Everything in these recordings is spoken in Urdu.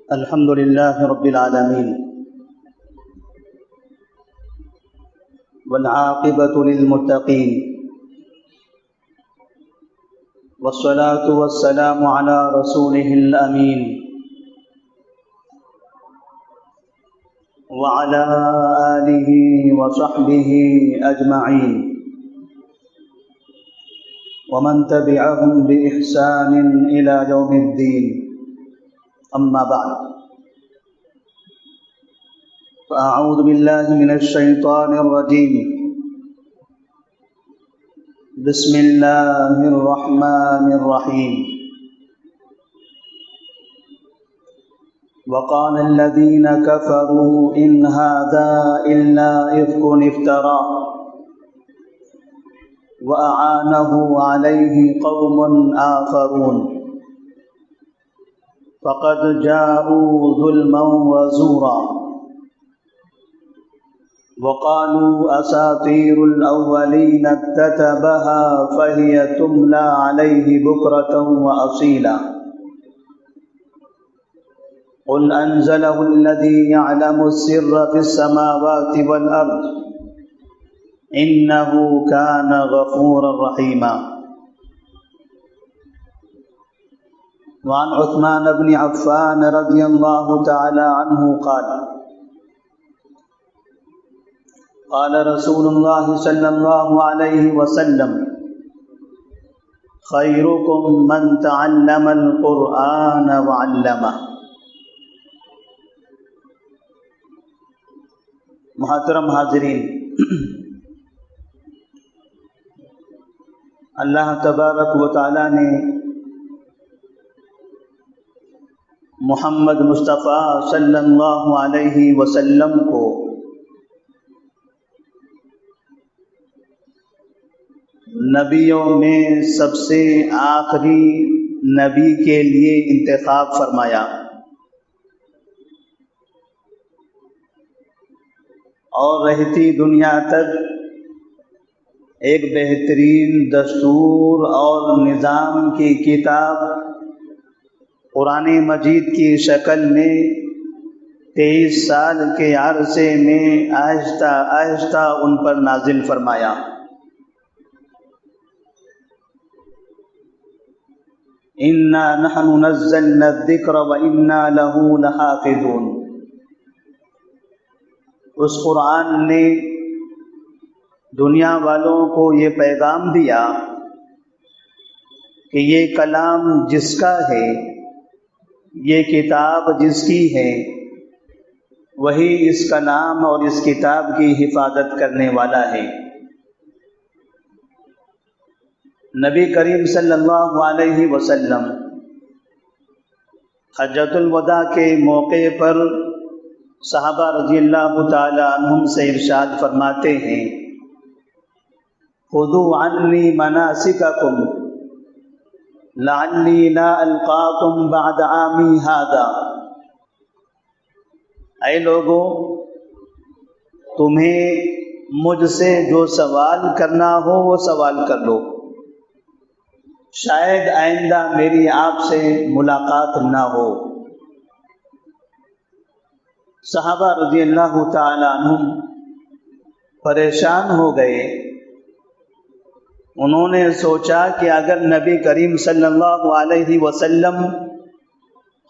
الحمد لله رب العالمين والعاقبة للمتقين والصلاة والسلام على رسوله الأمين وعلى آله وصحبه أجمعين ومن تبعهم بإحسان إلى يوم الدين. أما بعد فأعوذ بالله من الشيطان الرجيم. بسم الله الرحمن الرحيم. وقال الذين كفروا إن هذا إلا إفك افتراه وأعانه عليه قوم آخرون فقد جاءوا ظلما وزورا وقالوا أساطير الأولين اكتتبها فهي تملى عليه بكرة وأصيلا قل أنزله الذي يعلم السر في السماوات والأرض إنه كان غفورا رحيما. وعن عثمان بن عفان رضي الله تعالى عنه قال قال رسول الله صلى الله عليه وسلم خيركم من تعلم القرآن وعلمه. محترم حاضرین، اللہ تبارک و تعالی نے محمد مصطفیٰ صلی اللہ علیہ وسلم کو نبیوں میں سب سے آخری نبی کے لیے انتخاب فرمایا اور رہتی دنیا تک ایک بہترین دستور اور نظام کی کتاب قرآن مجید کی شکل میں 23 سال کے عرصے میں آہستہ آہستہ ان پر نازل فرمایا. اِنَّا نَحْنُ نَزَّلْنَا الذِّكْرَ وَإِنَّا لَهُ لَحَافِظُونَ. اس قرآن نے دنیا والوں کو یہ پیغام دیا کہ یہ کلام جس کا ہے، یہ کتاب جس کی ہے، وہی اس کلام اور اس کتاب کی حفاظت کرنے والا ہے. نبی کریم صلی اللہ علیہ وسلم حجۃ الوداع کے موقع پر صحابہ رضی اللہ تعالی عنہم سے ارشاد فرماتے ہیں خذوا عنی مناسککم لعلی لا القاکم بعد عامی ھذا. اے لوگو، تمہیں مجھ سے جو سوال کرنا ہو وہ سوال کر لو، شاید آئندہ میری آپ سے ملاقات نہ ہو. صحابہ رضی اللہ تعالی عنہم پریشان ہو گئے. انہوں نے سوچا کہ اگر نبی کریم صلی اللہ علیہ وسلم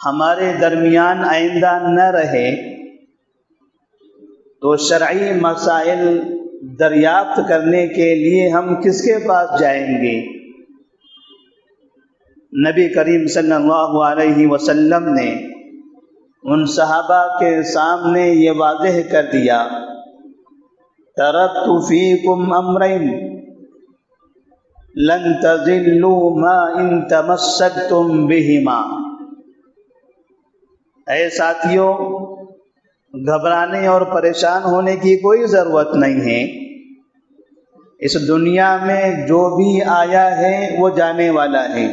ہمارے درمیان آئندہ نہ رہے تو شرعی مسائل دریافت کرنے کے لیے ہم کس کے پاس جائیں گے؟ نبی کریم صلی اللہ علیہ وسلم نے ان صحابہ کے سامنے یہ واضح کر دیا ترکت فیکم امرین لن تضلوا ما ان تمسکتم بہما. اے ساتھیو، گھبرانے اور پریشان ہونے کی کوئی ضرورت نہیں ہے. اس دنیا میں جو بھی آیا ہے وہ جانے والا ہے.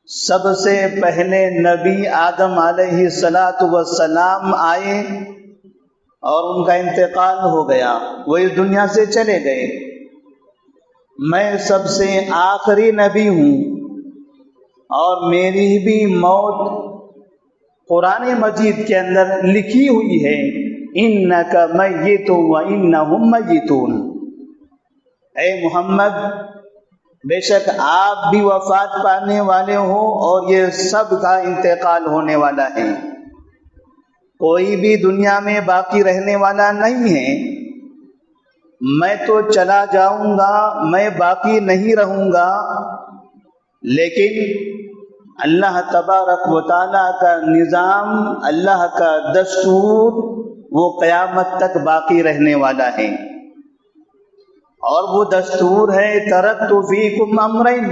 سب سے پہلے نبی آدم علیہ السلام آئے اور ان کا انتقال ہو گیا، وہ اس دنیا سے چلے گئے. میں سب سے آخری نبی ہوں اور میری بھی موت قرآن مجید کے اندر لکھی ہوئی ہے انک میت و انہم میتون، اے محمد بے شک آپ بھی وفات پانے والے ہو اور یہ سب کا انتقال ہونے والا ہے، کوئی بھی دنیا میں باقی رہنے والا نہیں ہے، میں تو چلا جاؤں گا، میں باقی نہیں رہوں گا، لیکن اللہ تبارک و تعالیٰ کا نظام، اللہ کا دستور وہ قیامت تک باقی رہنے والا ہے، اور وہ دستور ہے ترکت فیکم امرین،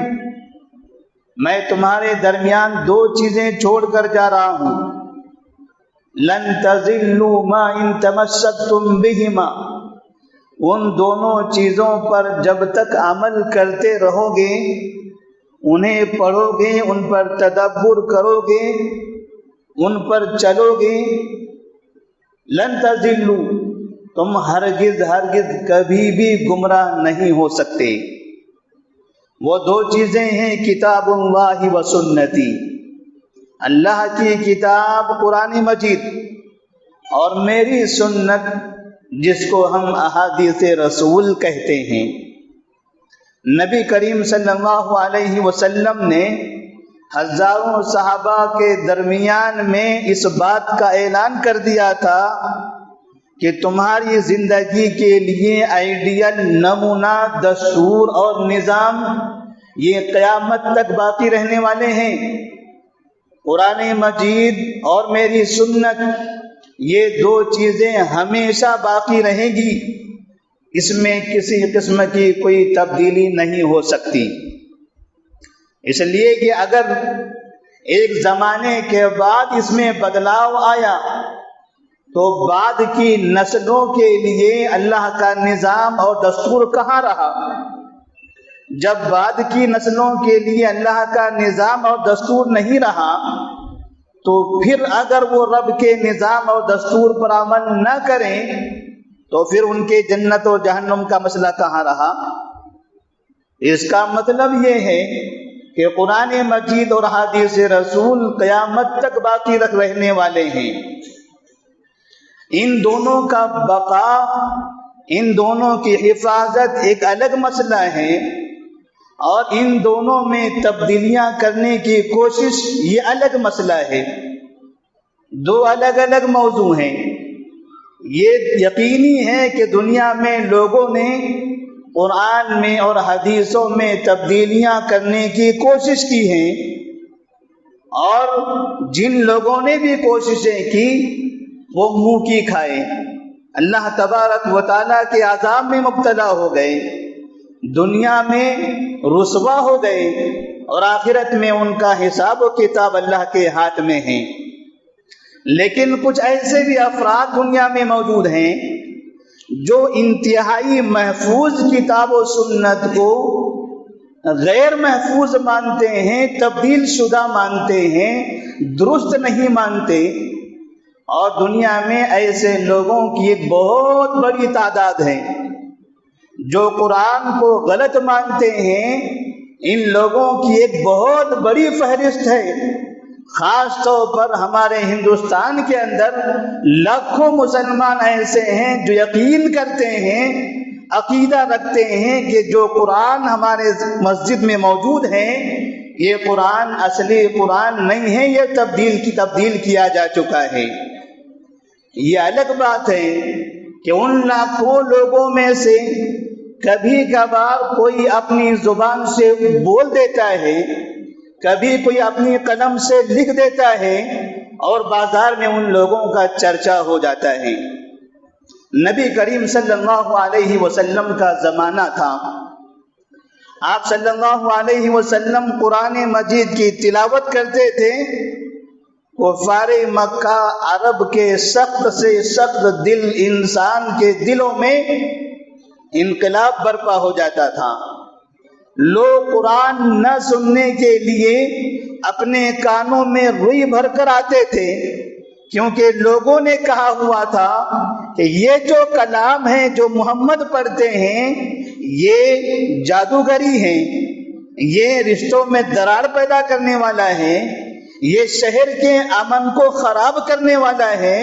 میں تمہارے درمیان دو چیزیں چھوڑ کر جا رہا ہوں، لن تضلوا ما ان تمسکتم بہما، ان دونوں چیزوں پر جب تک عمل کرتے رہو گے، انہیں پڑھو گے، ان پر تدبر کرو گے، ان پر چلو گے، لن تضلوا، تم ہرگز کبھی بھی گمراہ نہیں ہو سکتے۔ وہ دو چیزیں ہیں کتاب اللہ و سنتی، اللہ کی کتاب قرآن مجید اور میری سنت جس کو ہم احادیث رسول کہتے ہیں۔ نبی کریم صلی اللہ علیہ وسلم نے ہزاروں صحابہ کے درمیان میں اس بات کا اعلان کر دیا تھا کہ تمہاری زندگی کے لیے آئیڈیل نمونہ، دستور اور نظام یہ قیامت تک باقی رہنے والے ہیں، قرآن مجید اور میری سنت، یہ دو چیزیں ہمیشہ باقی رہیں گی، اس میں کسی قسم کی کوئی تبدیلی نہیں ہو سکتی، اس لیے کہ اگر ایک زمانے کے بعد اس میں بدلاؤ آیا تو بعد کی نسلوں کے لیے اللہ کا نظام اور دستور کہاں رہا؟ جب بعد کی نسلوں کے لیے اللہ کا نظام اور دستور نہیں رہا تو پھر اگر وہ رب کے نظام اور دستور پر عمل نہ کریں تو پھر ان کے جنت و جہنم کا مسئلہ کہاں رہا؟ اس کا مطلب یہ ہے کہ قرآن مجید اور حدیث رسول قیامت تک باقی رہنے والے ہیں، ان دونوں کا بقا، ان دونوں کی حفاظت ایک الگ مسئلہ ہے، اور ان دونوں میں تبدیلیاں کرنے کی کوشش یہ الگ مسئلہ ہے، دو الگ الگ موضوع ہیں۔ یہ یقینی ہے کہ دنیا میں لوگوں نے قرآن میں اور حدیثوں میں تبدیلیاں کرنے کی کوشش کی ہیں، اور جن لوگوں نے بھی کوششیں کی وہ منہ کی کھائے، اللہ تبارک و تعالیٰ کے عذاب میں مبتلا ہو گئے، دنیا میں رسوا ہو گئے، اور آخرت میں ان کا حساب و کتاب اللہ کے ہاتھ میں ہے۔ لیکن کچھ ایسے بھی افراد دنیا میں موجود ہیں جو انتہائی محفوظ کتاب و سنت کو غیر محفوظ مانتے ہیں، تبدیل شدہ مانتے ہیں، درست نہیں مانتے، اور دنیا میں ایسے لوگوں کی ایک بہت بڑی تعداد ہے جو قرآن کو غلط مانتے ہیں، ان لوگوں کی ایک بہت بڑی فہرست ہے، خاص طور پر ہمارے ہندوستان کے اندر لاکھوں مسلمان ایسے ہیں جو یقین کرتے ہیں، عقیدہ رکھتے ہیں کہ جو قرآن ہمارے مسجد میں موجود ہے یہ قرآن اصلی قرآن نہیں ہے، یہ تبدیل کیا جا چکا ہے۔ یہ الگ بات ہے کہ ان لاکھوں لوگوں میں سے کبھی کبھار کوئی اپنی زبان سے بول دیتا ہے، کبھی کوئی اپنی قلم سے لکھ دیتا ہے، اور بازار میں ان لوگوں کا چرچا ہو جاتا ہے۔ نبی کریم صلی اللہ علیہ وسلم کا زمانہ تھا، آپ صلی اللہ علیہ وسلم قرآن مجید کی تلاوت کرتے تھے، کفار مکہ عرب کے سخت سے سخت دل انسان کے دلوں میں انقلاب برپا ہو جاتا تھا، لوگ قرآن نہ سننے کے لیے اپنے کانوں میں روئی بھر کر آتے تھے، کیونکہ لوگوں نے کہا ہوا تھا کہ یہ جو کلام ہے جو محمد پڑھتے ہیں یہ جادوگری ہے، یہ رشتوں میں دراڑ پیدا کرنے والا ہے، یہ شہر کے امن کو خراب کرنے والا ہے،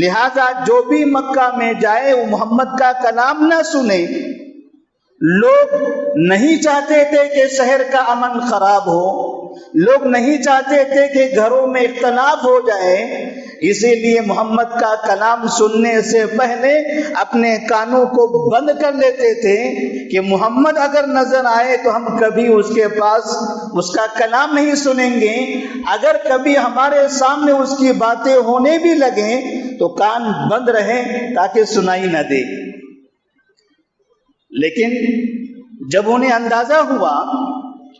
لہذا جو بھی مکہ میں جائے وہ محمد کا کلام نہ سنے۔ لوگ نہیں چاہتے تھے کہ شہر کا امن خراب ہو، لوگ نہیں چاہتے تھے کہ گھروں میں اختلاف ہو جائے، اسی لیے محمد کا کلام سننے سے پہلے اپنے کانوں کو بند کر لیتے تھے کہ محمد اگر نظر آئے تو ہم کبھی اس کے پاس اس کا کلام نہیں سنیں گے، اگر کبھی ہمارے سامنے اس کی باتیں ہونے بھی لگیں تو کان بند رہیں تاکہ سنائی نہ دے۔ لیکن جب انہیں اندازہ ہوا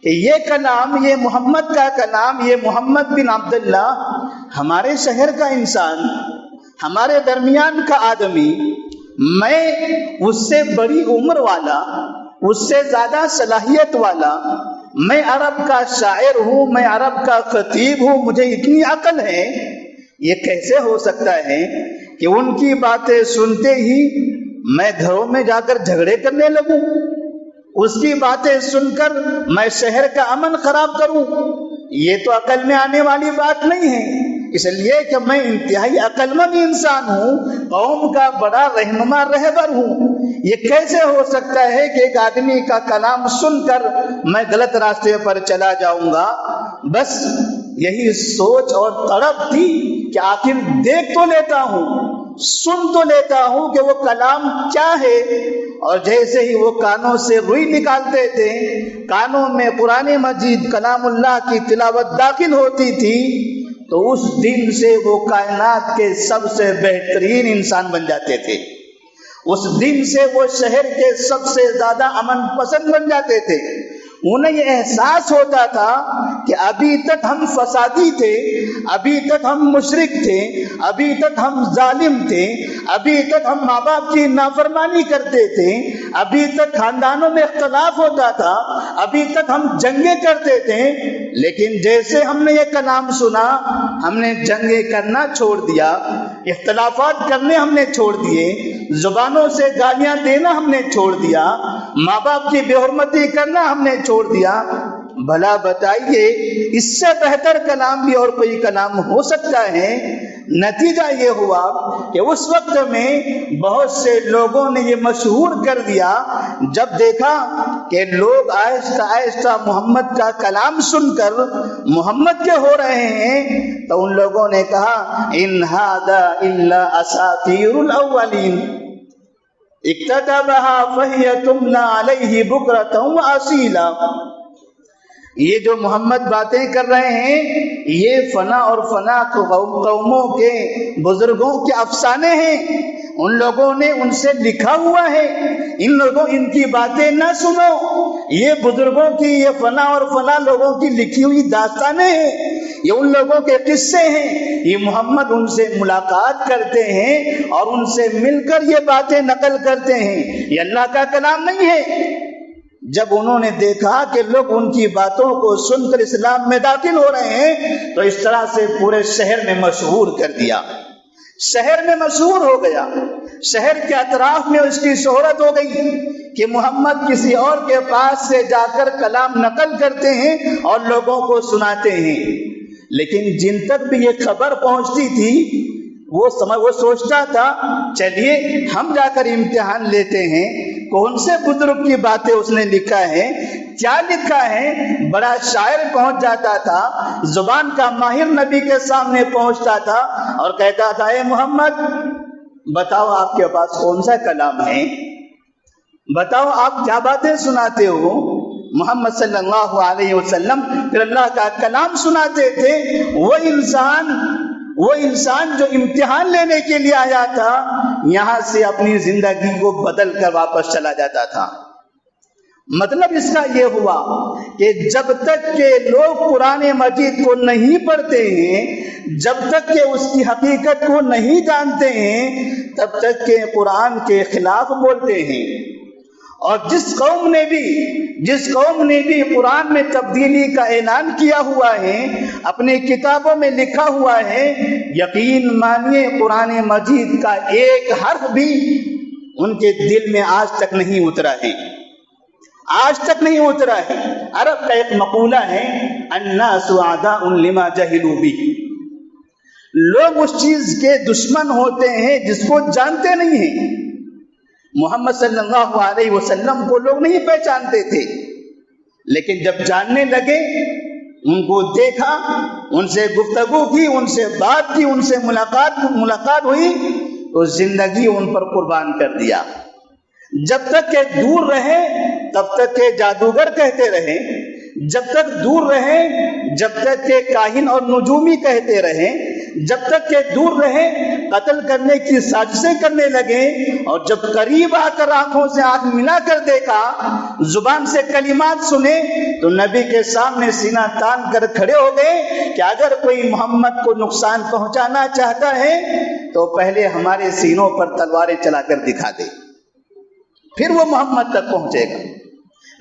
کہ یہ کلام، یہ محمد کا کلام، یہ محمد بن عبداللہ ہمارے شہر کا انسان، ہمارے درمیان کا آدمی، میں اس سے بڑی عمر والا، اس سے زیادہ صلاحیت والا، میں عرب کا شاعر ہوں، میں عرب کا خطیب ہوں، مجھے اتنی عقل ہے، یہ کیسے ہو سکتا ہے کہ ان کی باتیں سنتے ہی میں گھروں میں جا کر جھگڑے کرنے لگوں، اس کی باتیں سن کر میں شہر کا امن خراب کروں؟ یہ تو عقل میں آنے والی بات نہیں ہے، اس لیے کہ میں انتہائی عقل مند انسان ہوں، قوم کا بڑا رہنما رہبر ہوں، یہ کیسے ہو سکتا ہے کہ ایک آدمی کا کلام سن کر میں غلط راستے پر چلا جاؤں گا؟ بس یہی سوچ اور تڑپ تھی کہ آخر دیکھ تو لیتا ہوں، سن تو لیتا ہوں کہ وہ کلام کیا ہے۔ اور جیسے ہی وہ کانوں سے روئی نکالتے تھے، کانوں میں قرآن مجید کلام اللہ کی تلاوت داخل ہوتی تھی، تو اس دن سے وہ کائنات کے سب سے بہترین انسان بن جاتے تھے، اس دن سے وہ شہر کے سب سے زیادہ امن پسند بن جاتے تھے۔ انہیں یہ احساس ہوتا تھا کہ ابھی تک ہم فسادی تھے، ابھی تک ہم مشرک تھے، ابھی تک ہم ظالم تھے، ابھی تک ہم ماں باپ کی نافرمانی کرتے تھے، ابھی تک خاندانوں میں اختلاف ہوتا تھا، ابھی تک ہم جنگیں کرتے تھے، لیکن جیسے ہم نے یہ کلام سنا، ہم نے جنگیں کرنا چھوڑ دیا، اختلافات کرنے ہم نے چھوڑ دیے، زبانوں سے گالیاں دینا ہم نے چھوڑ دیا، ماں باپ کی بے حرمتی کرنا ہم نے چھوڑ دیا۔ بھلا بتائیے اس سے بہتر کلام بھی اور کوئی کلام ہو سکتا ہے؟ نتیجہ یہ ہوا کہ اس وقت میں بہت سے لوگوں نے یہ مشہور کر دیا، جب دیکھا کہ لوگ آہستہ آہستہ محمد کا کلام سن کر محمد کے ہو رہے ہیں، تو ان لوگوں نے کہا ان ھذا الا اساطیر الاولین اکتتبها فہی تملی علیہ بکرۃ واصیلا۔ یہ جو محمد باتیں کر رہے ہیں یہ فنا اور فنا قوموں کے بزرگوں کے افسانے ہیں، ان لوگوں نے ان سے لکھا ہوا ہے، ان کی باتیں نہ سنو، یہ بزرگوں کی، یہ فنا اور فنا لوگوں کی لکھی ہوئی داستانیں ہیں، یہ ان لوگوں کے قصے ہیں، یہ محمد ان سے ملاقات کرتے ہیں اور ان سے مل کر یہ باتیں نقل کرتے ہیں، یہ اللہ کا کلام نہیں ہے۔ جب انہوں نے دیکھا کہ لوگ ان کی باتوں کو سن کر اسلام میں داخل ہو رہے ہیں، تو اس طرح سے پورے شہر میں مشہور کر دیا، شہر میں مشہور ہو گیا، شہر کے اطراف میں اس کی شہرت ہو گئی کہ محمد کسی اور کے پاس سے جا کر کلام نقل کرتے ہیں اور لوگوں کو سناتے ہیں۔ لیکن جن تک بھی یہ خبر پہنچتی تھی وہ سوچتا تھا چلیے ہم جا کر امتحان لیتے ہیں، کون سے بزرگ کی باتیں اس نے لکھا ہے، کیا لکھا ہے۔ بڑا شاعر پہنچ جاتا تھا، زبان کا ماہر نبی کے سامنے پہنچتا تھا اور کہتا تھا اے محمد بتاؤ آپ کے پاس کون سا کلام ہے، بتاؤ آپ کیا باتیں سناتے ہو۔ محمد صلی اللہ علیہ وسلم پھر اللہ کا کلام سناتے تھے۔ وہ انسان جو امتحان لینے کے لیے آیا تھا، یہاں سے اپنی زندگی کو بدل کر واپس چلا جاتا تھا۔ مطلب اس کا یہ ہوا کہ جب تک کہ لوگ قرآن مجید کو نہیں پڑھتے ہیں، جب تک کہ اس کی حقیقت کو نہیں جانتے ہیں، تب تک کہ قرآن کے خلاف بولتے ہیں۔ اور جس قوم نے بھی قرآن میں تبدیلی کا اعلان کیا ہوا ہے، اپنی کتابوں میں لکھا ہوا ہے، یقین مانیے قرآن مجید کا ایک حرف بھی ان کے دل میں آج تک نہیں اترا ہے۔ آج تک نہیں اترا ہے۔ عرب کا ایک مقولہ ہے الناس اعداء لما جہلوا بہ، لوگ اس چیز کے دشمن ہوتے ہیں جس کو جانتے نہیں ہیں۔ محمد صلی اللہ علیہ وسلم کو لوگ نہیں پہچانتے تھے، لیکن جب جاننے لگے، ان کو دیکھا، ان سے گفتگو کی، ان سے بات کی، ان سے ملاقات ہوئی، تو زندگی ان پر قربان کر دیا۔ جب تک کہ دور رہے تب تک کہ جادوگر کہتے رہے، جب تک دور رہے جب تک کہ کاہن اور نجومی کہتے رہے، جب تک کہ دور رہے قتل کرنے کی سازشیں کرنے لگے، اور جب قریب آ کر آنکھوں سے آنکھ ملا کر دیکھا، زبان سے کلمات سنے، تو نبی کے سامنے سینہ تان کر کھڑے ہو گئے کہ اگر کوئی محمد کو نقصان پہنچانا چاہتا ہے تو پہلے ہمارے سینوں پر تلواریں چلا کر دکھا دے، پھر وہ محمد تک پہنچے گا۔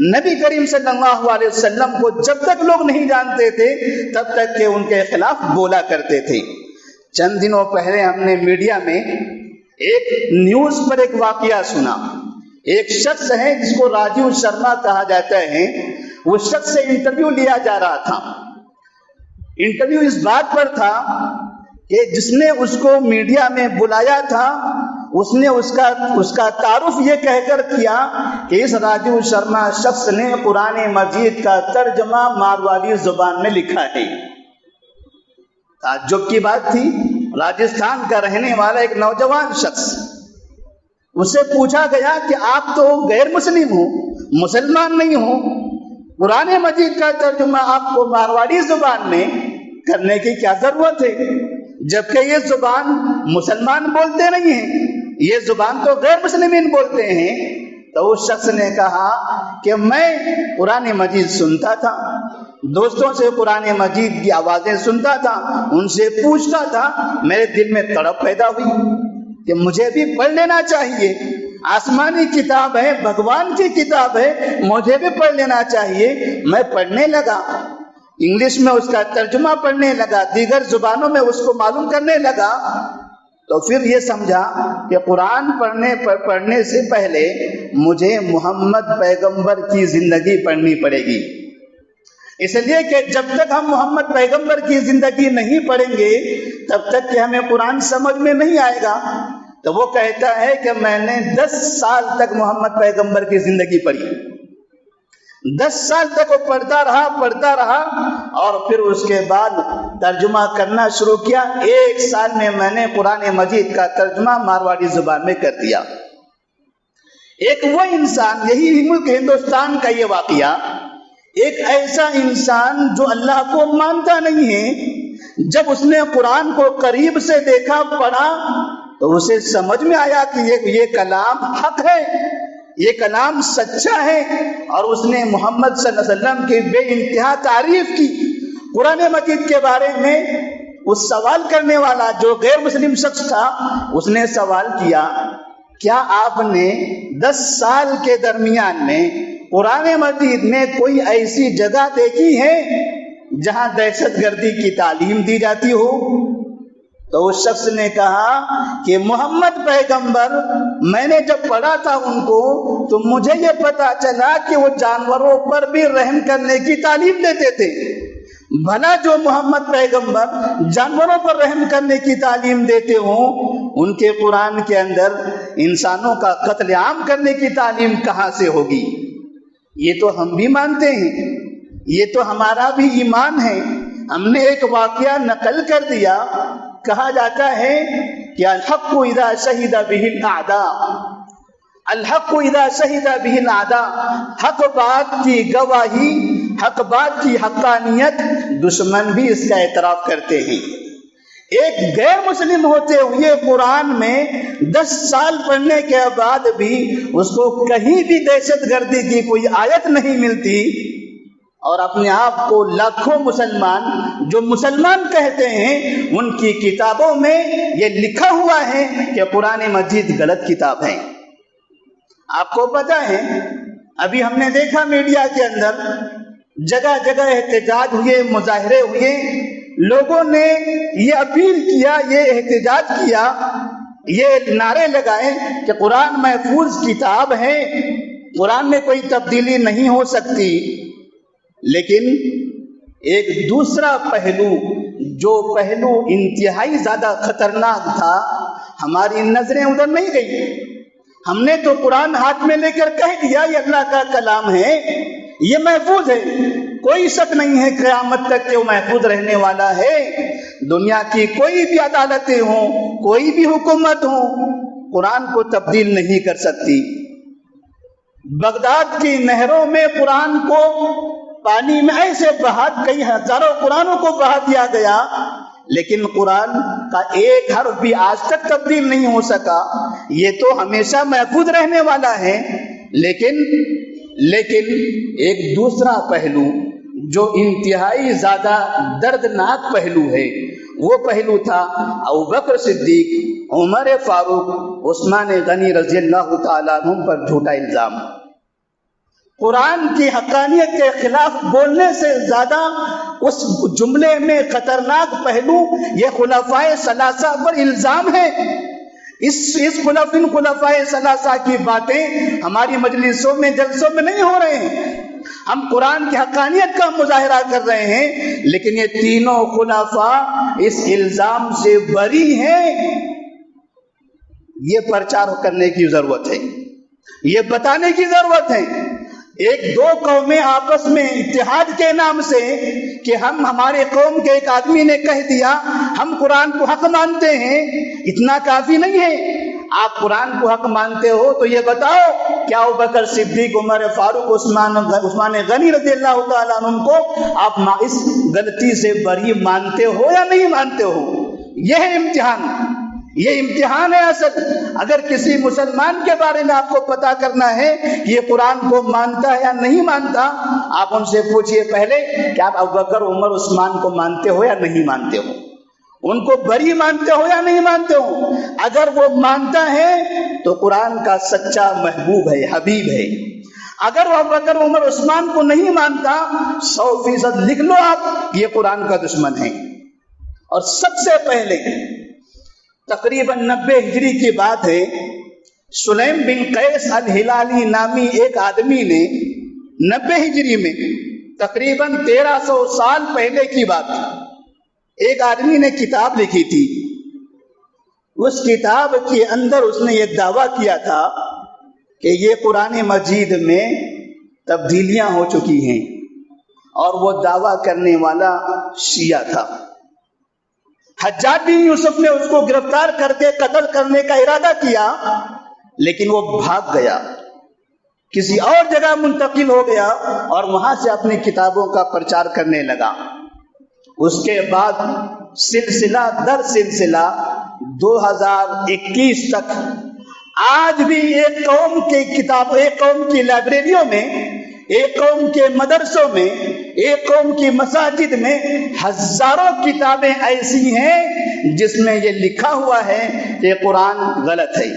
نبی کریم صلی اللہ علیہ وسلم کو جب تک لوگ نہیں جانتے تھے تب تک کہ ان کے خلاف بولا کرتے تھے۔ چند دنوں پہلے ہم نے میڈیا میں ایک نیوز پر ایک واقعہ سنا۔ ایک شخص ہے جس کو راجیو شرما کہا جاتا ہے، اس شخص سے انٹرویو لیا جا رہا تھا۔ انٹرویو اس بات پر تھا کہ جس نے اس کو میڈیا میں بلایا تھا، اس نے اس کا تعارف یہ کہہ کر کیا کہ اس راجیو شرما شخص نے قرآن مجید کا ترجمہ مارواڑی زبان میں لکھا ہے۔ تعجب کی بات تھی، راجستھان کا رہنے والا ایک نوجوان شخص، اس سے پوچھا گیا کہ آپ تو غیر مسلم ہو، مسلمان نہیں ہو، قرآن مجید کا ترجمہ آپ کو مارواڑی زبان میں کرنے کی کیا ضرورت ہے، جبکہ یہ زبان مسلمان بولتے نہیں ہیں، یہ زبان تو غیر مسلمین بولتے ہیں۔ تو اس شخص نے کہا کہ میں قرآن مجید سنتا تھا، دوستوں سے قرآن مجید کی آوازیں سنتا تھا، ان سے پوچھتا تھا، میرے دل میں تڑپ پیدا ہوئی کہ مجھے بھی پڑھ لینا چاہیے، آسمانی کتاب ہے، بھگوان کی کتاب ہے، مجھے بھی پڑھ لینا چاہیے۔ میں پڑھنے لگا، انگلش میں اس کا ترجمہ پڑھنے لگا، دیگر زبانوں میں اس کو معلوم کرنے لگا، تو پھر یہ سمجھا کہ قرآن پڑھنے سے پہلے مجھے محمد پیغمبر کی زندگی پڑھنی پڑے گی، اس لیے کہ جب تک ہم محمد پیغمبر کی زندگی نہیں پڑھیں گے تب تک کہ ہمیں قرآن سمجھ میں نہیں آئے گا۔ تو وہ کہتا ہے کہ میں نے 10 سال تک محمد پیغمبر کی زندگی پڑھی، 10 سال تک وہ پڑھتا رہا، اور پھر اس کے بعد ترجمہ کرنا شروع کیا۔ 1 سال میں میں نے قرآن مجید کا ترجمہ مارواڑی زبان میں کر دیا۔ ایک وہ انسان، یہی ملک ہندوستان کا یہ واقعہ، ایک ایسا انسان جو اللہ کو مانتا نہیں ہے، جب اس نے قرآن کو قریب سے دیکھا، پڑھا، تو اسے سمجھ میں آیا کہ یہ کلام حق ہے، یہ کلام سچا ہے، اور اس نے محمد صلی اللہ علیہ وسلم کی بے انتہا تعریف کی۔ قرآن مجید کے بارے میں اس سوال کرنے والا جو غیر مسلم شخص تھا، اس نے سوال کیا، کیا آپ نے 10 سال کے درمیان میں قرآن مجید میں کوئی ایسی جگہ دیکھی ہے جہاں دہشت گردی کی تعلیم دی جاتی ہو؟ تو اس شخص نے کہا کہ محمد پیغمبر، میں نے جب پڑھا تھا ان کو تو مجھے یہ پتا چلا کہ وہ جانوروں پر بھی رحم کرنے کی تعلیم دیتے تھے۔ بھلا جو محمد پیغمبر جانوروں پر رحم کرنے کی تعلیم دیتے ہوں، ان کے قرآن کے اندر انسانوں کا قتل عام کرنے کی تعلیم کہاں سے ہوگی؟ یہ تو ہم بھی مانتے ہیں، یہ تو ہمارا بھی ایمان ہے۔ ہم نے ایک واقعہ نقل کر دیا، کہا جاتا ہے کہ الحق اذا شہد بہ الاعداء، الحق اذا شہد بہ الاعداء، حق بات کی گواہی، حق بات کی حقانیت دشمن بھی اس کا اعتراف کرتے ہیں۔ ایک غیر مسلم ہوتے ہوئے قرآن میں 10 سال پڑھنے کے بعد بھی اس کو کہیں بھی دہشت گردی کی کوئی آیت نہیں ملتی، اور اپنے آپ کو لاکھوں مسلمان جو مسلمان کہتے ہیں ان کی کتابوں میں یہ لکھا ہوا ہے کہ قرآن مجید غلط کتاب ہے۔ آپ کو پتہ ہے، ابھی ہم نے دیکھا میڈیا کے اندر جگہ جگہ احتجاج ہوئے، مظاہرے ہوئے، لوگوں نے یہ اپیل کیا، یہ احتجاج کیا، یہ نعرے لگائے کہ قرآن محفوظ کتاب ہے، قرآن میں کوئی تبدیلی نہیں ہو سکتی، لیکن ایک دوسرا پہلو، جو پہلو انتہائی زیادہ خطرناک تھا، ہماری نظریں ادھر نہیں گئی۔ ہم نے تو قرآن ہاتھ میں لے کر کہہ دیا یہ اللہ کا کلام ہے، یہ محفوظ ہے، کوئی شک نہیں ہے قیامت تک کہ وہ محفوظ رہنے والا ہے۔ دنیا کی کوئی بھی عدالتیں ہوں، کوئی بھی حکومت ہو، قرآن کو تبدیل نہیں کر سکتی۔ بغداد کی نہروں میں قرآن کو پانی میں ایسے بہا، کئی ہزاروں قرآنوں کو بہا دیا گیا، لیکن قرآن کا ایک حرف بھی آج تک تبدیل نہیں ہو سکا۔ یہ تو ہمیشہ محفوظ رہنے والا ہے۔ لیکن ایک دوسرا پہلو جو انتہائی زیادہ دردناک پہلو ہے، وہ پہلو تھا ابوبکر صدیق، عمر فاروق، عثمان غنی رضی اللہ تعالیٰ عنہ پر جھوٹا الزام۔ قرآن کی حقانیت کے خلاف بولنے سے زیادہ اس جملے میں خطرناک پہلو یہ خلفائے ثلاثہ پر الزام ہے۔ ان خلفائے ثلاثہ کی باتیں ہماری مجلسوں میں، جلسوں میں نہیں ہو رہے ہیں۔ ہم قرآن کی حقانیت کا مظاہرہ کر رہے ہیں، لیکن یہ تینوں خلفاء اس الزام سے بری ہیں۔ یہ پرچار کرنے کی ضرورت ہے، یہ بتانے کی ضرورت ہے۔ ایک دو قومیں آپس میں اتحاد کے نام سے کہ ہمارے قوم کے ایک آدمی نے کہہ دیا ہم قرآن کو حق مانتے ہیں، اتنا کافی نہیں ہے۔ آپ قرآن کو حق مانتے ہو تو یہ بتاؤ کیا ابوبکر صدیق، عمر فاروق، عثمان غنی رضی اللہ تعالیٰ عنہ کو آپ اس غلطی سے بری مانتے ہو یا نہیں مانتے ہو؟ یہ ہے امتحان، یہ امتحان ہے اصل۔ اگر کسی مسلمان کے بارے میں آپ کو پتا کرنا ہے کہ یہ قرآن کو مانتا ہے یا نہیں مانتا، آپ ان سے پوچھئے پہلے کہ آپ ابوبکر، عمر، عثمان کو مانتے ہو یا نہیں مانتے ہو، ان کو بری مانتے ہو یا نہیں مانتے ہو۔ اگر وہ مانتا ہے تو قرآن کا سچا محبوب ہے، حبیب ہے۔ اگر وہ ابوبکر، عمر، عثمان کو نہیں مانتا، 100% لکھ لو آپ یہ قرآن کا دشمن ہے۔ اور سب سے پہلے تقریباً 90 ہجری کی بات ہے، سلیم بن قیس الہلالی نامی ایک آدمی نے 90 ہجری میں، تقریباً 1300 سال پہلے کی بات، ایک آدمی نے کتاب لکھی تھی۔ اس کتاب کے اندر اس نے یہ دعویٰ کیا تھا کہ یہ قرآن مجید میں تبدیلیاں ہو چکی ہیں، اور وہ دعویٰ کرنے والا شیعہ تھا۔ حجاج بن یوسف نے اس کو گرفتار کر کے قتل کرنے کا ارادہ کیا، لیکن وہ بھاگ گیا، کسی اور جگہ منتقل ہو گیا اور وہاں سے اپنی کتابوں کا پرچار کرنے لگا۔ اس کے بعد سلسلہ در سلسلہ 2021 تک آج بھی ایک قوم کی کتاب، ایک قوم کی لائبریریوں میں، ایک قوم کے مدرسوں میں، ایک قوم کی مساجد میں ہزاروں کتابیں ایسی ہیں جس میں یہ لکھا ہوا ہے کہ قرآن غلط ہے۔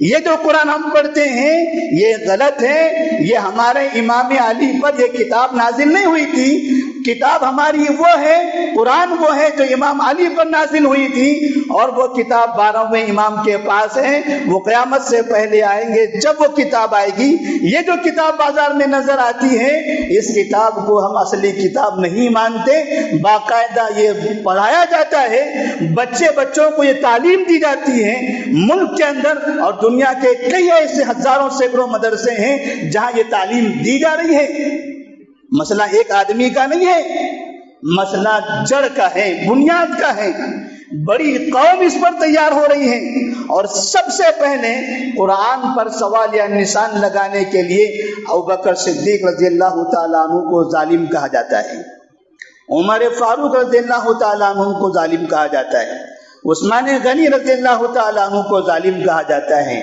یہ جو قرآن ہم پڑھتے ہیں یہ غلط ہے، یہ ہمارے امام علی پر یہ کتاب نازل نہیں ہوئی تھی۔ کتاب ہماری وہ ہے، قرآن وہ ہے جو امام علی پر نازل ہوئی تھی، اور وہ کتاب 12ویں امام کے پاس ہے، وہ قیامت سے پہلے آئیں گے۔ جب وہ کتاب آئے گی، یہ جو کتاب بازار میں نظر آتی ہے اس کتاب کو ہم اصلی کتاب نہیں مانتے، باقاعدہ یہ پڑھایا جاتا ہے، بچوں کو یہ تعلیم دی جاتی ہے۔ ملک کے اندر اور دنیا کے کئی ایسے ہزاروں سینکڑوں مدرسے ہیں جہاں یہ تعلیم دی جا رہی ہے۔ مسئلہ ایک آدمی کا نہیں ہے، مسئلہ جڑ کا ہے، بنیاد کا ہے۔ بڑی قوم اس پر تیار ہو رہی ہے، اور سب سے پہلے قرآن پر سوال یا نشان لگانے کے لیے ابوبکر صدیق رضی اللہ تعالیٰ عنہ کو ظالم کہا جاتا ہے، عمر فاروق رضی اللہ تعالیٰ عنہ کو ظالم کہا جاتا ہے، عثمان غنی رضی اللہ تعالیٰ عنہ کو ظالم کہا جاتا ہے۔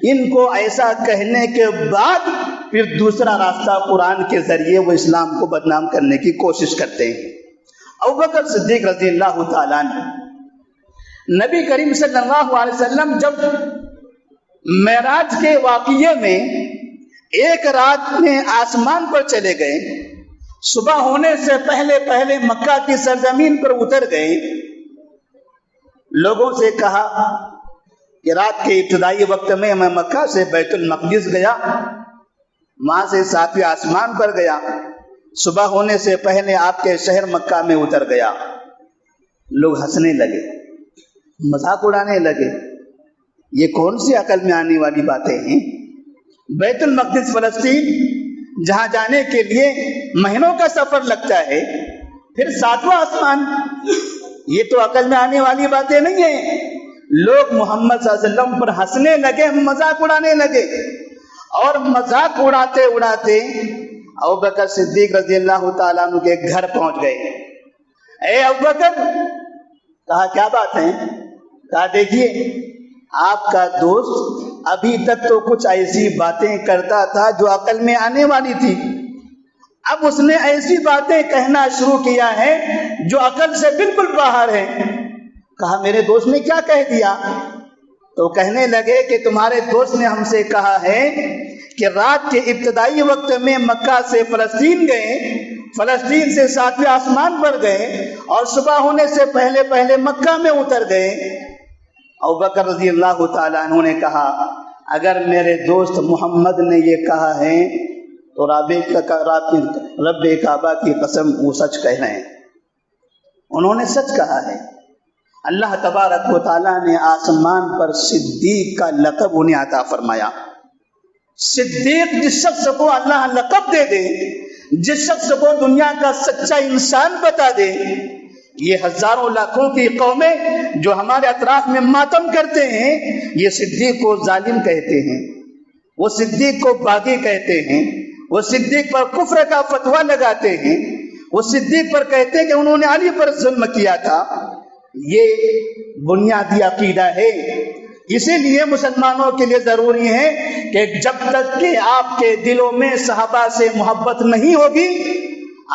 ان کو ایسا کہنے کے بعد پھر دوسرا راستہ قرآن کے ذریعے وہ اسلام کو بدنام کرنے کی کوشش کرتے ہیں۔ ابوبکر صدیق رضی اللہ تعالیٰ عنہ نبی کریم صلی اللہ علیہ وسلم جب معراج کے واقعے میں ایک رات میں آسمان پر چلے گئے، صبح ہونے سے پہلے پہلے مکہ کی سرزمین پر اتر گئے، لوگوں سے کہا کہ رات کے ابتدائی وقت میں مکہ سے بیت المقدس گیا، وہاں سے 7ویں آسمان پر گیا، صبح ہونے سے پہلے آپ کے شہر مکہ میں اتر گیا۔ لوگ ہنسنے لگے، مذاق اڑانے لگے، یہ کون سی عقل میں آنے والی باتیں ہیں؟ بیت المقدس فلسطین جہاں جانے کے لیے مہینوں کا سفر لگتا ہے، پھر 7واں آسمان، یہ تو عقل میں آنے والی باتیں نہیں ہیں۔ لوگ محمد صلی اللہ علیہ وسلم پر ہنسنے لگے، مذاق اڑانے لگے، اور مذاق اڑاتے اڑاتے ابوبکر صدیق رضی اللہ تعالیٰ عنہ کے گھر پہنچ گئے۔ اے ابوبکر، کہا کیا بات ہے؟ کہا دیکھیے، آپ کا دوست ابھی تک تو کچھ ایسی باتیں کرتا تھا جو عقل میں آنے والی تھی، اب اس نے ایسی باتیں کہنا شروع کیا ہے جو عقل سے بالکل باہر ہے۔ کہا میرے دوست نے کیا کہہ دیا؟ تو کہنے لگے کہ تمہارے دوست نے ہم سے کہا ہے کہ رات کے ابتدائی وقت میں مکہ سے فلسطین گئے، فلسطین سے 7ویں آسمان پر گئے، اور صبح ہونے سے پہلے پہلے مکہ میں اتر گئے۔ ابوبکر رضی اللہ تعالیٰ عنہ نے کہا اگر میرے دوست محمد نے یہ کہا ہے تو رب کعبہ کی قسم وہ سچ کہہ رہے ہیں، انہوں نے سچ کہا ہے۔ اللہ تبارک و تعالیٰ نے آسمان پر صدیق کا لقب انہیں عطا فرمایا۔ صدیق جس شخص کو اللہ لقب دے دے، جس شخص کو دنیا کا سچا انسان بتا دے، یہ ہزاروں لاکھوں کی قومیں جو ہمارے اطراف میں ماتم کرتے ہیں، یہ صدیق کو ظالم کہتے ہیں، وہ صدیق کو باغی کہتے ہیں، وہ صدیق پر کفر کا فتویٰ لگاتے ہیں، وہ صدیق پر کہتے ہیں کہ انہوں نے علی پر ظلم کیا تھا۔ یہ بنیادی عقیدہ ہے۔ اسی لیے مسلمانوں کے لیے ضروری ہے کہ جب تک کہ آپ کے دلوں میں صحابہ سے محبت نہیں ہوگی،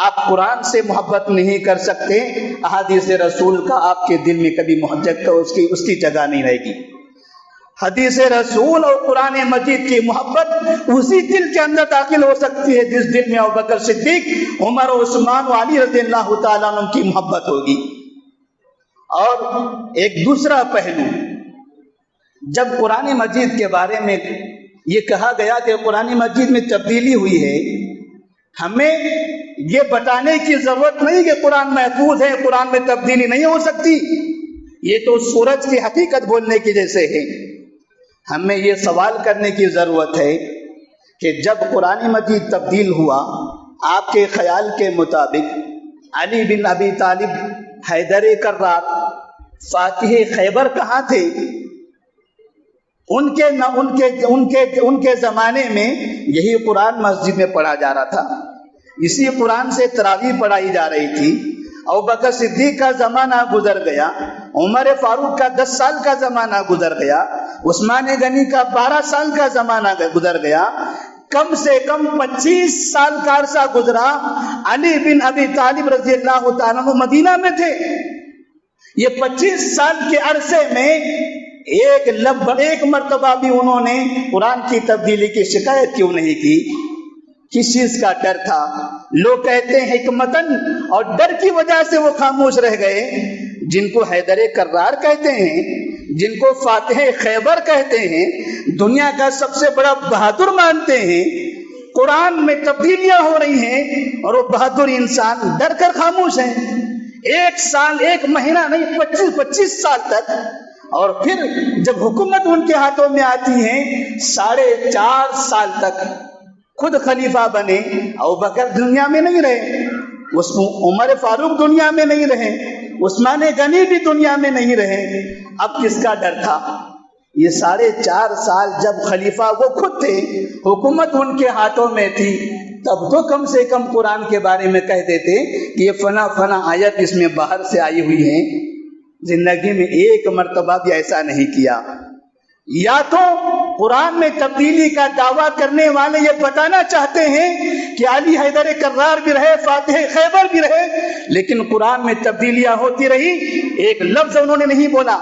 آپ قرآن سے محبت نہیں کر سکتے، احادیث رسول کا آپ کے دل میں کبھی محبت اس کی جگہ نہیں رہے گی۔ حدیث رسول اور قرآن مجید کی محبت اسی دل کے اندر داخل ہو سکتی ہے جس دل میں ابوبکر صدیق، عمر و عثمان و علی رضی اللہ تعالیٰ عنہ کی محبت ہوگی۔ اور ایک دوسرا پہلو، جب قرآن مجید کے بارے میں یہ کہا گیا کہ قرآن مجید میں تبدیلی ہوئی ہے، ہمیں یہ بتانے کی ضرورت نہیں کہ قرآن محفوظ ہے، قرآن میں تبدیلی نہیں ہو سکتی، یہ تو سورج کی حقیقت بولنے کی جیسے ہے۔ ہمیں یہ سوال کرنے کی ضرورت ہے کہ جب قرآن مجید تبدیل ہوا، آپ کے خیال کے مطابق علی بن ابی طالب حیدر کرار فاتح خیبر کہاں تھے؟ ان کے زمانے میں یہی قرآن مسجد میں پڑھا جا رہا تھا، اسی قرآن سے تراویح پڑھائی جا رہی تھی۔ ابوبکر صدیق کا زمانہ گزر گیا، عمر فاروق کا 10 سال کا زمانہ گزر گیا، عثمان غنی کا 12 سال کا زمانہ گزر گیا، کم سے کم 25 سال کا عرصہ گزرا۔ علی بن ابی طالب رضی اللہ تعالیٰ عنہ مدینہ میں تھے۔ یہ 25 سال کے عرصے میں ایک مرتبہ بھی انہوں نے قرآن کی تبدیلی کی شکایت کیوں نہیں کی؟ کس چیز کا ڈر تھا؟ لوگ کہتے ہیں حکمتاً، اور ڈر کی وجہ سے وہ خاموش رہ گئے۔ جن کو حیدر کرار کہتے ہیں، جن کو فاتح خیبر کہتے ہیں، دنیا کا سب سے بڑا بہادر مانتے ہیں، قرآن میں تبدیلیاں ہو رہی ہیں اور وہ بہادر انسان ڈر کر خاموش ہیں۔ 1 سال 1 مہینہ نہیں، 25 سال تک۔ اور پھر جب حکومت ان کے ہاتھوں میں آتی ہے، 4.5 سال تک خود خلیفہ بنے۔ ابوبکر دنیا میں نہیں رہے، عمر فاروق دنیا میں نہیں رہے، عثمان غنی بھی دنیا میں نہیں رہے۔ اب کس کا ڈر تھا؟ یہ 4.5 سال جب خلیفہ وہ خود تھے، حکومت ان کے ہاتھوں میں تھی، تب تو کم سے کم قرآن کے بارے میں کہہ دیتے کہ یہ فنا آیت اس میں باہر سے آئی ہوئی ہے۔ زندگی میں 1 مرتبہ بھی ایسا نہیں کیا۔ یا تو قرآن میں تبدیلی کا دعویٰ کرنے والے یہ بتانا چاہتے ہیں کہ علی حیدر کرار بھی رہے، فاتح خیبر بھی رہے، لیکن قرآن میں تبدیلیاں ہوتی رہی، ایک لفظ انہوں نے نہیں بولا۔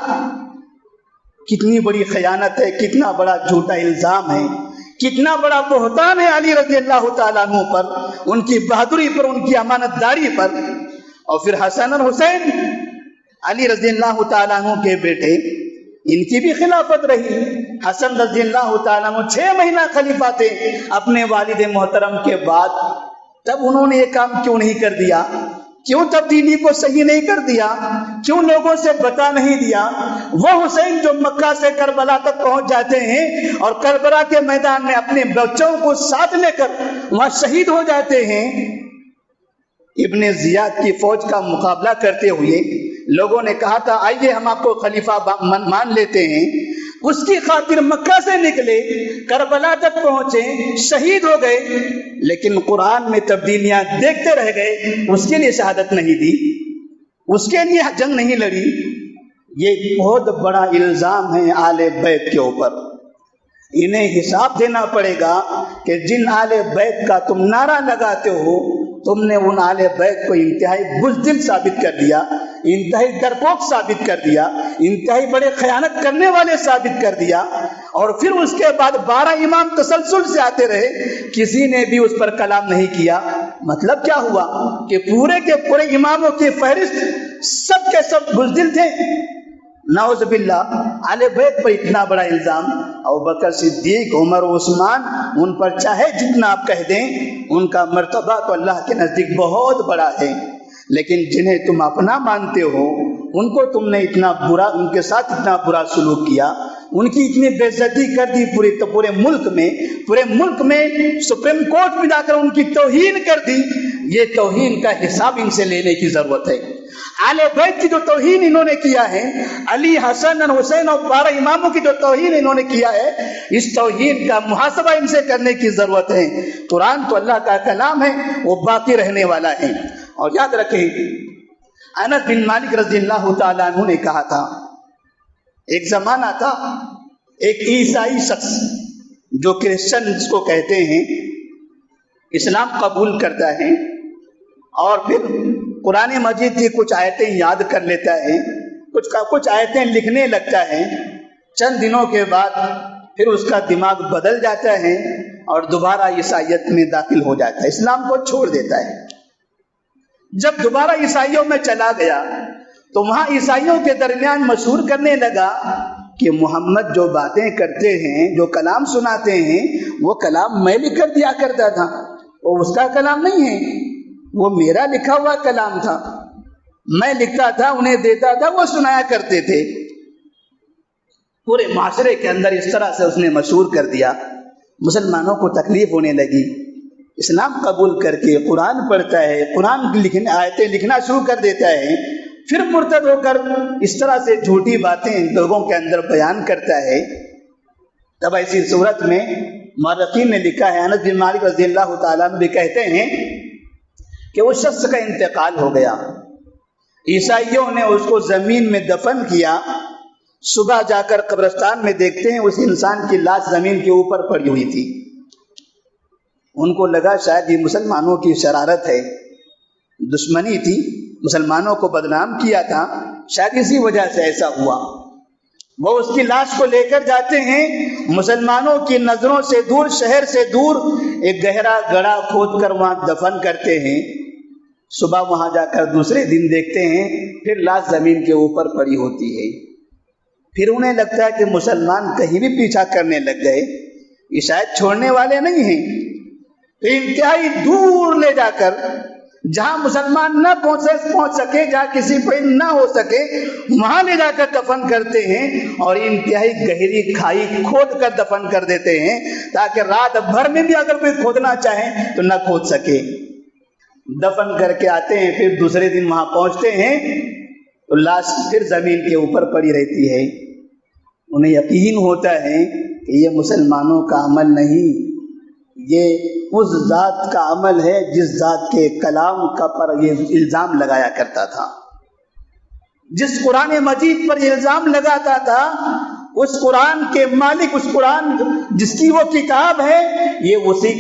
کتنی بڑی خیانت ہے، کتنا بڑا جھوٹا الزام ہے، کتنا بڑا بہتان ہے علی رضی اللہ تعالیٰ عنہ پر، ان کی بہادری پر، ان کی امانت داری پر۔ اور پھر حسن اور حسین علی رضی اللہ تعالیٰ عنہ کے بیٹے، ان کی بھی خلافت رہی۔ حسن رضی اللہ تعالیٰ عنہ 6 مہینہ خلیفہ تھے اپنے والد محترم کے بعد، تب انہوں نے یہ کام کیوں نہیں کر دیا؟ کیوں تبدیلی کو صحیح نہیں کر دیا؟ کیوں لوگوں سے بتا نہیں دیا؟ وہ حسین جو مکہ سے کربلا تک پہنچ جاتے ہیں اور کربلا کے میدان میں اپنے بچوں کو ساتھ لے کر وہاں شہید ہو جاتے ہیں، ابن زیاد کی فوج کا مقابلہ کرتے ہوئے لوگوں نے کہا تھا آئیے ہم آپ کو خلیفہ مان لیتے ہیں، اس کی خاطر مکہ سے نکلے، کربلا تک پہنچے، شہید ہو گئے، لیکن قرآن میں تبدیلیاں دیکھتے رہ گئے، اس کے لیے شہادت نہیں دی، اس کے لیے جنگ نہیں لڑی۔ یہ بہت بڑا الزام ہے آل بیت کے اوپر، انہیں حساب دینا پڑے گا کہ جن آل بیت کا تم نعرہ لگاتے ہو، تم نے ان آل بیت کو انتہائی بزدل ثابت کر دیا، انتہائی ڈرپوک ثابت کر دیا، انتہائی بڑے خیانت کرنے والے ثابت کر دیا، اور پھر اس کے بعد 12 امام تسلسل سے آتے رہے، کسی نے بھی اس پر کلام نہیں کیا۔ مطلب کیا ہوا کہ پورے کے پورے اماموں کی فہرست سب کے سب بزدل تھے۔ نعوذ باللہ، آل بیت پر اتنا بڑا الزام، ابوبکر صدیق، عمر و عثمان، ان پر چاہے جتنا آپ کہہ دیں، ان کا مرتبہ تو اللہ کے نزدیک بہت بڑا ہے، لیکن جنہیں تم اپنا مانتے ہو ان کو تم نے اتنا برا، ان کے ساتھ اتنا برا سلوک کیا، ان کی اتنی بے عزتی کر دی پورے ملک میں سپریم کورٹ میں جا کر ان کی توہین کر دی۔ یہ توہین کا حساب ان سے لینے کی ضرورت ہے۔ آل بیت کی جو توہین انہوں نے کیا ہے، علی، حسن اور حسین اور 12 اماموں کی جو توہین انہوں نے کیا ہے، اس توہین کا محاسبہ ان سے کرنے کی ضرورت ہے۔ قرآن تو اللہ کا کلام ہے، وہ باقی رہنے والا ہے۔ اور یاد رکھیں، انس بن مالک رضی اللہ تعالیٰ عنہ نے کہا تھا، ایک زمانہ تھا، ایک عیسائی شخص جو کرسچنز کو کہتے ہیں، اسلام قبول کرتا ہے اور پھر قرآن مجید کی کچھ آیتیں یاد کر لیتا ہے، کچھ آیتیں لکھنے لگتا ہے، چند دنوں کے بعد پھر اس کا دماغ بدل جاتا ہے اور دوبارہ عیسائیت میں داخل ہو جاتا ہے، اسلام کو چھوڑ دیتا ہے۔ جب دوبارہ عیسائیوں میں چلا گیا تو وہاں عیسائیوں کے درمیان مشہور کرنے لگا کہ محمد جو باتیں کرتے ہیں، جو کلام سناتے ہیں، وہ کلام میں لکھ کر دیا کرتا تھا، وہ اس کا کلام نہیں ہے، وہ میرا لکھا ہوا کلام تھا، میں لکھتا تھا، انہیں دیتا تھا، وہ سنایا کرتے تھے۔ پورے معاشرے کے اندر اس طرح سے اس نے مشہور کر دیا، مسلمانوں کو تکلیف ہونے لگی، اسلام قبول کر کے قرآن پڑھتا ہے، قرآن آیتیں لکھنا شروع کر دیتا ہے، پھر مرتد ہو کر اس طرح سے جھوٹی باتیں لوگوں کے اندر بیان کرتا ہے۔ تب ایسی صورت میں مورخین نے لکھا ہے، انس بن مالک رضی اللہ تعالیٰ عنہ بھی کہتے ہیں کہ اس شخص کا انتقال ہو گیا، عیسائیوں نے اس کو زمین میں دفن کیا، صبح جا کر قبرستان میں دیکھتے ہیں اس انسان کی لاش زمین کے اوپر پڑی ہوئی تھی۔ ان کو لگا شاید یہ مسلمانوں کی شرارت ہے، دشمنی تھی، مسلمانوں کو بدنام کیا تھا، شاید اسی وجہ سے ایسا ہوا۔ وہ اس کی لاش کو لے کر جاتے ہیں، مسلمانوں کی نظروں سے دور، شہر سے دور ایک گہرا گڑھا کھود کر وہاں دفن کرتے ہیں۔ صبح وہاں جا کر دوسرے دن دیکھتے ہیں پھر لاش زمین کے اوپر پڑی ہوتی ہے۔ پھر انہیں لگتا ہے کہ مسلمان کہیں بھی پیچھا کرنے لگ گئے، یہ شاید چھوڑنے والے نہیں ہیں، تو انتہائی دور لے جا کر جہاں مسلمان نہ پہنچ سکے، جہاں کسی کو نہ ہو سکے، وہاں لے جا کر دفن کرتے ہیں اور انتہائی گہری کھائی کھود کر دفن کر دیتے ہیں تاکہ رات بھر میں بھی اگر کوئی کھودنا چاہے تو نہ کھود سکے۔ دفن کر کے آتے ہیں، پھر دوسرے دن وہاں پہنچتے ہیں تو لاش پھر زمین کے اوپر پڑی رہتی ہے۔ انہیں یقین ہوتا ہے کہ یہ مسلمانوں کا عمل نہیں، یہ اس ذات کا عمل ہے جس ذات کے کلام کا پر یہ الزام لگایا کرتا تھا، جس قرآن مجید پر یہ الزام لگاتا تھا، اس قرآن کے مالک، اس قرآن جس کی وہ کتاب ہے، یہ اسی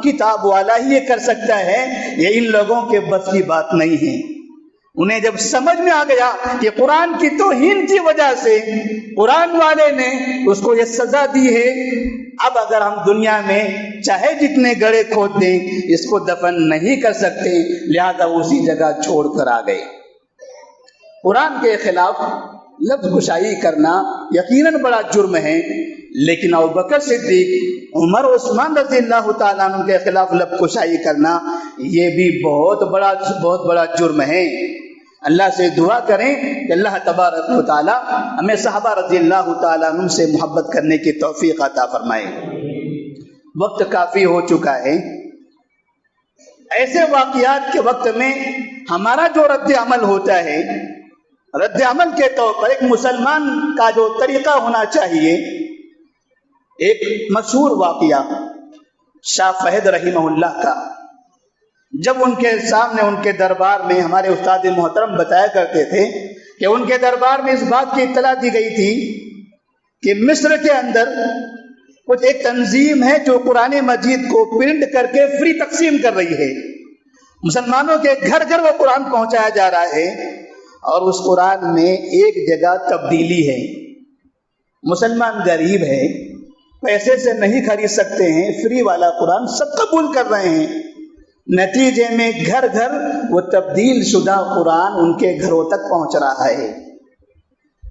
کتاب والا ہی یہ کر سکتا ہے، یہ ان لوگوں کے بس کی بات نہیں ہے۔ انہیں جب سمجھ میں آ گیا کہ قرآن کی توہین کی وجہ سے قرآن والے نے اس کو یہ سزا دی ہے، اب اگر ہم دنیا میں چاہے جتنے گڑھے کھود دیں اس کو دفن نہیں کر سکتے، لہذا اسی جگہ چھوڑ کر آ گئے۔ قرآن کے خلاف لفظ گشائی کرنا یقیناً بڑا جرم ہے، لیکن ابوبکر صدیق، عمر، عثمان رضی اللہ تعالیٰ عنہ کے خلاف لب کشائی کرنا یہ بھی بہت بڑا جرم ہے۔ اللہ سے دعا کریں کہ اللہ تبارک و تعالیٰ ہمیں صحابہ رضی اللہ تعالیٰ عنہ سے محبت کرنے کی توفیق عطا فرمائے۔ وقت کافی ہو چکا ہے۔ ایسے واقعات کے وقت میں ہمارا جو رد عمل ہوتا ہے، رد عمل کے طور پر ایک مسلمان کا جو طریقہ ہونا چاہیے، ایک مشہور واقعہ شاہ فہد رحمہ اللہ کا، جب ان کے سامنے ان کے دربار میں ہمارے استاد محترم بتایا کرتے تھے کہ ان کے دربار میں اس بات کی اطلاع دی گئی تھی کہ مصر کے اندر کچھ ایک تنظیم ہے جو قرآن مجید کو پرنٹ کر کے فری تقسیم کر رہی ہے، مسلمانوں کے گھر گھر وہ قرآن پہنچایا جا رہا ہے، اور اس قرآن میں ایک جگہ تبدیلی ہے۔ مسلمان غریب ہے، پیسے سے نہیں خرید سکتے ہیں، فری والا قرآن سب قبول کر رہے ہیں، نتیجے میں گھر گھر وہ تبدیل شدہ قرآن ان کے گھروں تک پہنچ رہا ہے۔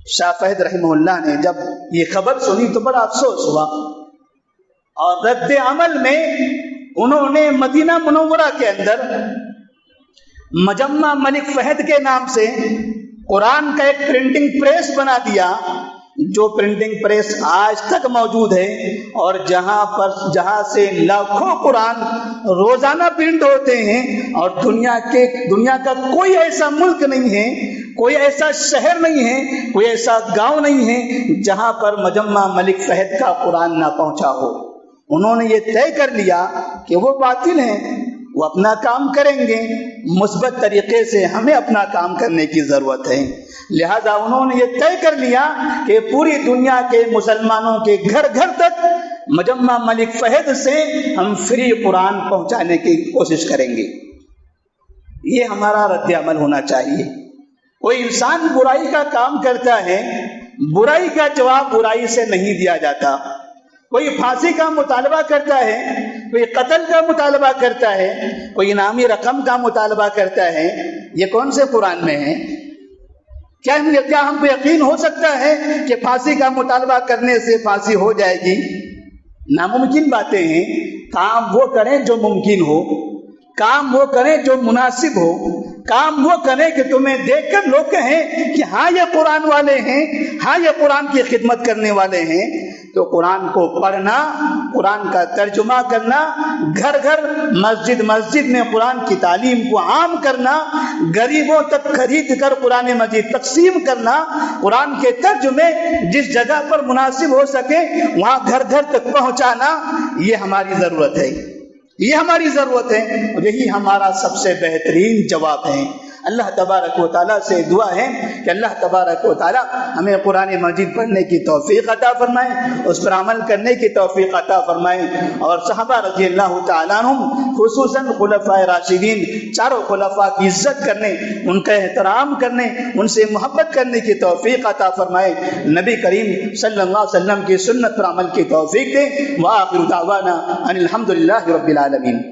شاہ فہد رحمہ اللہ نے جب یہ خبر سنی تو بڑا افسوس ہوا، اور رد عمل میں انہوں نے مدینہ منورہ کے اندر مجمع ملک فہد کے نام سے قرآن کا ایک پرنٹنگ پریس بنا دیا، جو پرنٹنگ پریس آج تک موجود ہے، اور جہاں سے لاکھوں قرآن روزانہ پرنٹ ہوتے ہیں، اور دنیا کا کوئی ایسا ملک نہیں ہے، کوئی ایسا شہر نہیں ہے، کوئی ایسا گاؤں نہیں ہے جہاں پر مجمع ملک فہد کا قرآن نہ پہنچا ہو۔ انہوں نے یہ طے کر لیا کہ وہ باطل ہیں، وہ اپنا کام کریں گے، مثبت طریقے سے ہمیں اپنا کام کرنے کی ضرورت ہے۔ لہذا انہوں نے یہ طے کر لیا کہ پوری دنیا کے مسلمانوں کے گھر گھر تک مجمع ملک فہد سے ہم فری قرآن پہنچانے کی کوشش کریں گے۔ یہ ہمارا رد عمل ہونا چاہیے۔ کوئی انسان برائی کا کام کرتا ہے، برائی کا جواب برائی سے نہیں دیا جاتا۔ کوئی پھانسی کا مطالبہ کرتا ہے، کوئی قتل کا مطالبہ کرتا ہے، کوئی انعامی رقم کا مطالبہ کرتا ہے، یہ کون سے قرآن میں ہے؟ کیا ہم کو یقین ہو سکتا ہے کہ پھانسی کا مطالبہ کرنے سے پھانسی ہو جائے گی؟ ناممکن باتیں ہیں۔ کام وہ کریں جو ممکن ہو، کام وہ کریں جو مناسب ہو، کام وہ کریں کہ تمہیں دیکھ کر لوگ کہیں کہ ہاں یہ قرآن والے ہیں، ہاں یہ قرآن کی خدمت کرنے والے ہیں۔ تو قرآن کو پڑھنا، قرآن کا ترجمہ کرنا، گھر گھر مسجد مسجد میں قرآن کی تعلیم کو عام کرنا، غریبوں تک خرید کر قرآن مجید تقسیم کرنا، قرآن کے ترجمے جس جگہ پر مناسب ہو سکے وہاں گھر گھر تک پہنچانا، یہ ہماری ضرورت ہے، یہ ہماری ضرورت ہے، اور یہی ہمارا سب سے بہترین جواب ہے۔ اللہ تبارک و تعالیٰ سے دعا ہے کہ اللہ تبارک و تعالیٰ ہمیں قرآن مجید پڑھنے کی توفیق عطا فرمائے، اس پر عمل کرنے کی توفیق عطا فرمائے، اور صحابہ رضی اللہ تعالیٰ عنہم خصوصاً خلفاء راشدین، چاروں خلفاء کی عزت کرنے، ان کا احترام کرنے، ان سے محبت کرنے کی توفیق عطا فرمائے، نبی کریم صلی اللہ علیہ وسلم کی سنت پر عمل کی توفیق دے۔ وآخر دعوانا ان الحمد للہ رب العالمین۔